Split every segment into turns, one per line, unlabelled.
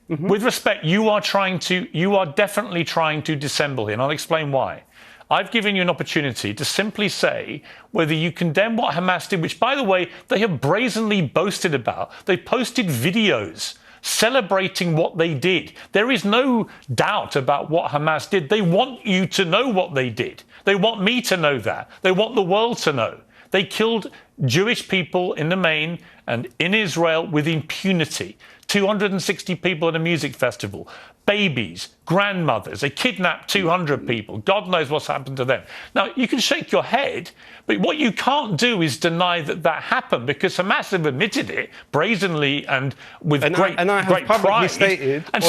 with respect, you are definitely trying to dissemble here, and I'll explain why. I've given you an opportunity to simply say whether you condemn what Hamas did, which, by the way, they have brazenly boasted about. They posted videos celebrating what they did. There is no doubt about what Hamas did. They want you to know what they did. They want me to know that. They want the world to know. They killed Jewish people in the main and in Israel with impunity. 260 people at a music festival, babies, grandmothers. They kidnapped 200 people. God knows what's happened to them. Now, you can shake your head, but what you can't do is deny that that happened, because Hamas have admitted it brazenly and with great pride.
Stated,
and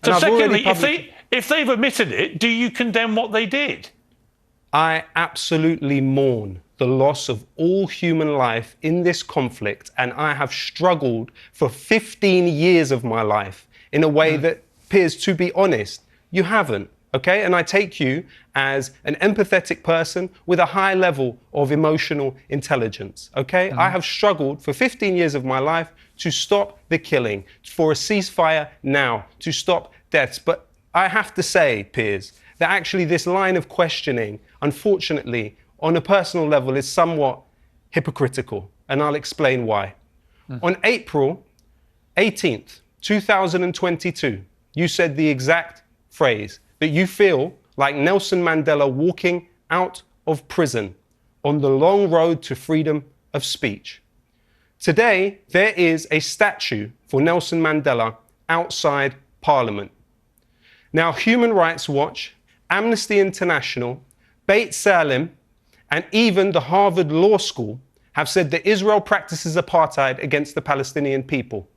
secondly, if they've admitted it, do you condemn what they did?
I absolutely mourn the loss of all human life in this conflict, and I have struggled for 15 years of my life in a way that, Piers, to be honest, you haven't, okay? And I take you as an empathetic person with a high level of emotional intelligence, okay? I have struggled for 15 years of my life to stop the killing, for a ceasefire now, to stop deaths. But I have to say, Piers, that actually this line of questioning, unfortunately, on a personal level, is somewhat hypocritical, and I'll explain why. On April 18th, 2022, you said the exact phrase that you feel like Nelson Mandela walking out of prison on the long road to freedom of speech. Today, there is a statue for Nelson Mandela outside Parliament. Now, Human Rights Watch, Amnesty International, Beit Salim, and even the Harvard Law School have said that Israel practices apartheid against the Palestinian people.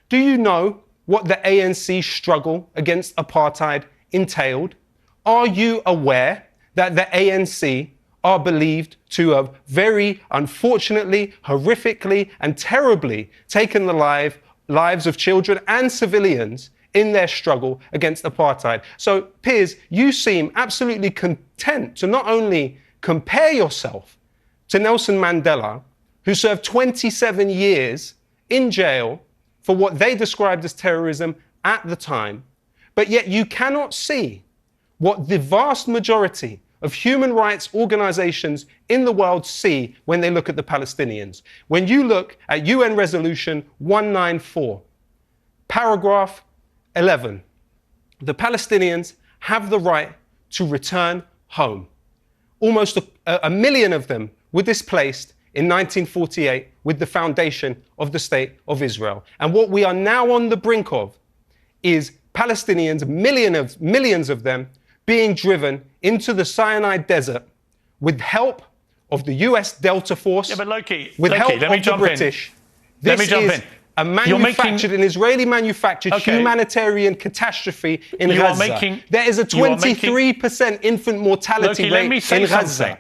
Do you know what the ANC struggle against apartheid entailed? Are you aware that the ANC are believed to have very unfortunately, horrifically, and terribly taken the lives of children and civilians in their struggle against apartheid? So, Piers, you seem absolutely content to not only compare yourself to Nelson Mandela, who served 27 years in jail for what they described as terrorism at the time, but yet you cannot see what the vast majority of human rights organizations in the world see when they look at the Palestinians. When you look at UN Resolution 194, paragraph 11, the Palestinians have the right to return home. Almost a million of them were displaced in 1948 with the foundation of the State of Israel. And what we are now on the brink of is Palestinians, millions of them, being driven into the Sinai Desert with help of the US Delta Force,
yeah, but Lowkey,
with help of the British.
Let me jump in.
An Israeli-manufactured humanitarian catastrophe in Gaza. There is a 23% infant mortality rate in Gaza.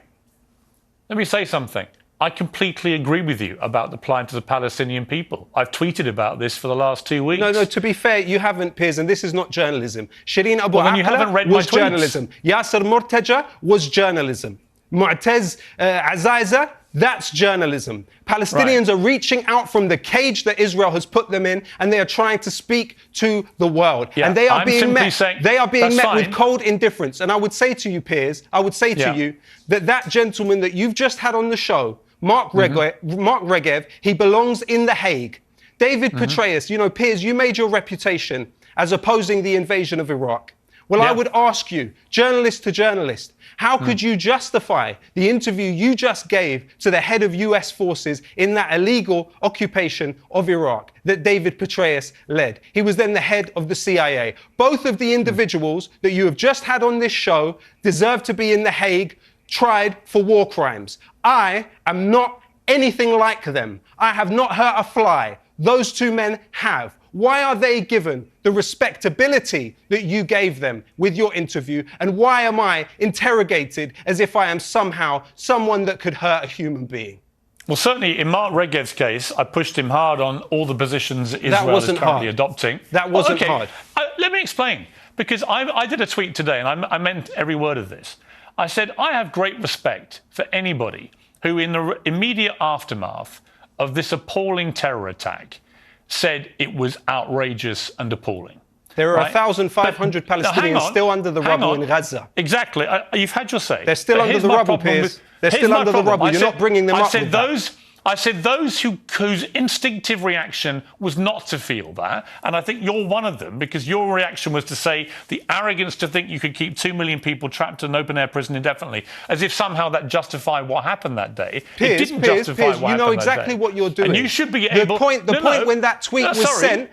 Let me say something. I completely agree with you about the plight of the Palestinian people. I've tweeted about this for the last 2 weeks.
No, to be fair, you haven't, Piers, and this is not journalism. Shireen Abu Akleh was journalism. Yasser Mortaja was journalism. Mu'taz Azaiza, that's journalism. Palestinians are reaching out from the cage that Israel has put them in, and they are trying to speak to the world. Yeah, and they are being met with cold indifference. And I would say to you, Piers, you that gentleman that you've just had on the show, Mark Regev, he belongs in The Hague. David Petraeus, you know, Piers, you made your reputation as opposing the invasion of Iraq. Well, I would ask you, journalist to journalist, how could you justify the interview you just gave to the head of US forces in that illegal occupation of Iraq that David Petraeus led? He was then the head of the CIA. Both of the individuals that you have just had on this show deserve to be in The Hague, tried for war crimes. I am not anything like them. I have not hurt a fly. Those two men have. Why are they given the respectability that you gave them with your interview? And why am I interrogated as if I am somehow someone that could hurt a human being?
Well, certainly in Mark Regev's case, I pushed him hard on all the positions Israel is currently adopting.
That wasn't hard.
Let me explain, because I did a tweet today, and I meant every word of this. I said, I have great respect for anybody who, in the immediate aftermath of this appalling terror attack, said it was outrageous and appalling.
There are
right?
1,500
But- now, hang
Palestinians
on,
still under the
hang
rubble
on.
in Gaza.
Exactly. You've had your say.
They're still
But
under
here's
the
my
rubble,
problem
Piers.
with-
They're
here's
still
my
under the
problem.
rubble. You're not bringing them
I
up
said
with that.
I said those whose instinctive reaction was not to feel that, and I think you're one of them, because your reaction was to say the arrogance to think you could keep 2 million people trapped in an open-air prison indefinitely, as if somehow that justified what happened that day.
Piers,
it didn't
Piers,
justify
Piers,
what
you know
happened that
exactly
day.
what you're doing.
And you should be
The
able...
point when that tweet was sent,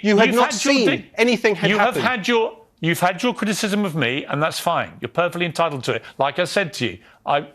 you had not seen anything had happened.
You've had your criticism of me, and that's fine. You're perfectly entitled to it. Like I said to you,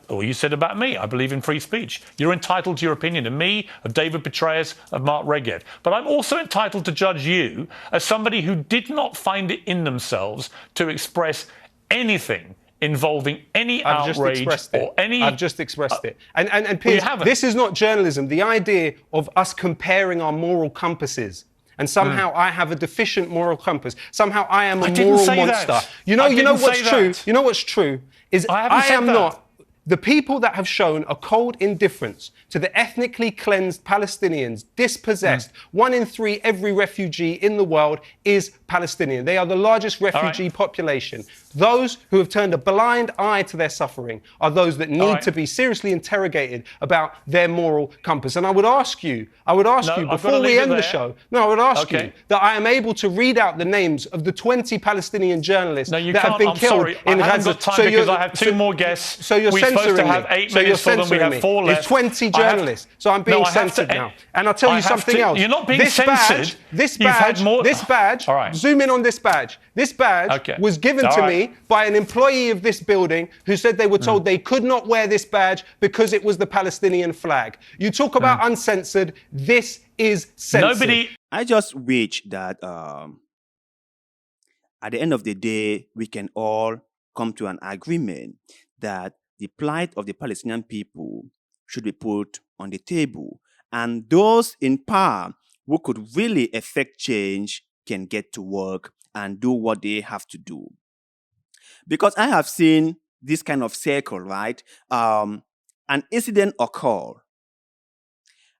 or you said about me, I believe in free speech. You're entitled to your opinion of me, of David Petraeus, of Mark Regev. But I'm also entitled to judge you as somebody who did not find it in themselves to express anything involving any outrage or any...
I've just expressed it. And Piers, this is not journalism. The idea of us comparing our moral compasses and somehow I have a deficient moral compass. Somehow I am a moral monster.
That.
You know what's true? You know what's true is I am not. The people that have shown a cold indifference to the ethnically cleansed Palestinians, dispossessed, 1 in 3 every refugee in the world is Palestinian. They are the largest refugee population. Those who have turned a blind eye to their suffering are those that need to be seriously interrogated about their moral compass. And I would ask you before we end the show, I would ask you that I am able to read out the names of the 20 Palestinian journalists that have been killed in Gaza.
Because I have 2 more guests.
So you're censoring
to have 8 minutes for them. We have 4 left.
It's 20 journalists. So I'm being censored now. And I'll tell you something else.
You're not being censored.
This badge, zoom in on this badge. This badge was given to me by an employee of this building who said they were told they could not wear this badge because it was the Palestinian flag. You talk about uncensored. This is censored.
I just wish that at the end of the day, we can all come to an agreement that the plight of the Palestinian people should be put on the table. And those in power who could really effect change can get to work and do what they have to do. Because I have seen this kind of circle, right? An incident occurs,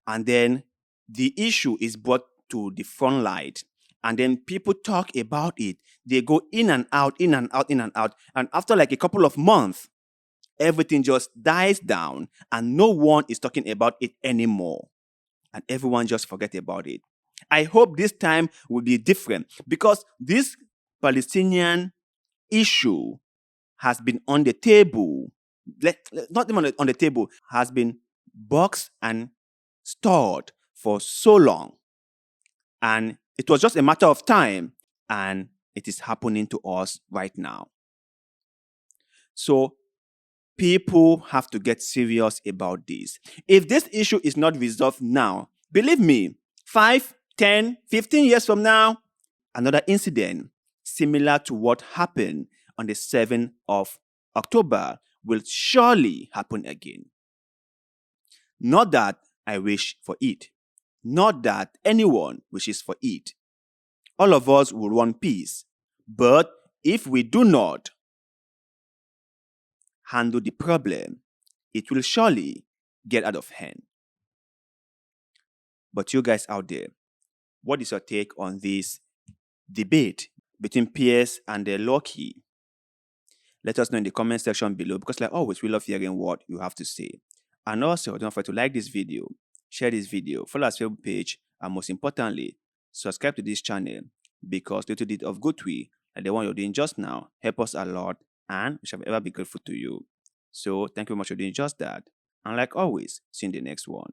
and then the issue is brought to the front light, and then people talk about it. They go in and out, in and out, in and out. And after like a couple of months, everything just dies down, and no one is talking about it anymore. And everyone just forget about it. I hope this time will be different, because this Palestinian issue has been on the table, not even on the table, has been boxed and stored for so long. And it was just a matter of time, and it is happening to us right now. So people have to get serious about this. If this issue is not resolved now, believe me, 5, 10, 15 years from now, another incident similar to what happened on the 7th of October will surely happen again. Not that I wish for it. Not that anyone wishes for it. All of us will want peace. But if we do not handle the problem, it will surely get out of hand. But you guys out there, what is your take on this debate between Piers and Lowkey? Let us know in the comment section below, because like always, we love hearing what you have to say. And also, don't forget to like this video, share this video, follow our Facebook page, and most importantly, subscribe to this channel, because little bit of good way, like the one you're doing just now, help us a lot, and we shall ever be grateful to you. So thank you very much for doing just that. And like always, see you in the next one.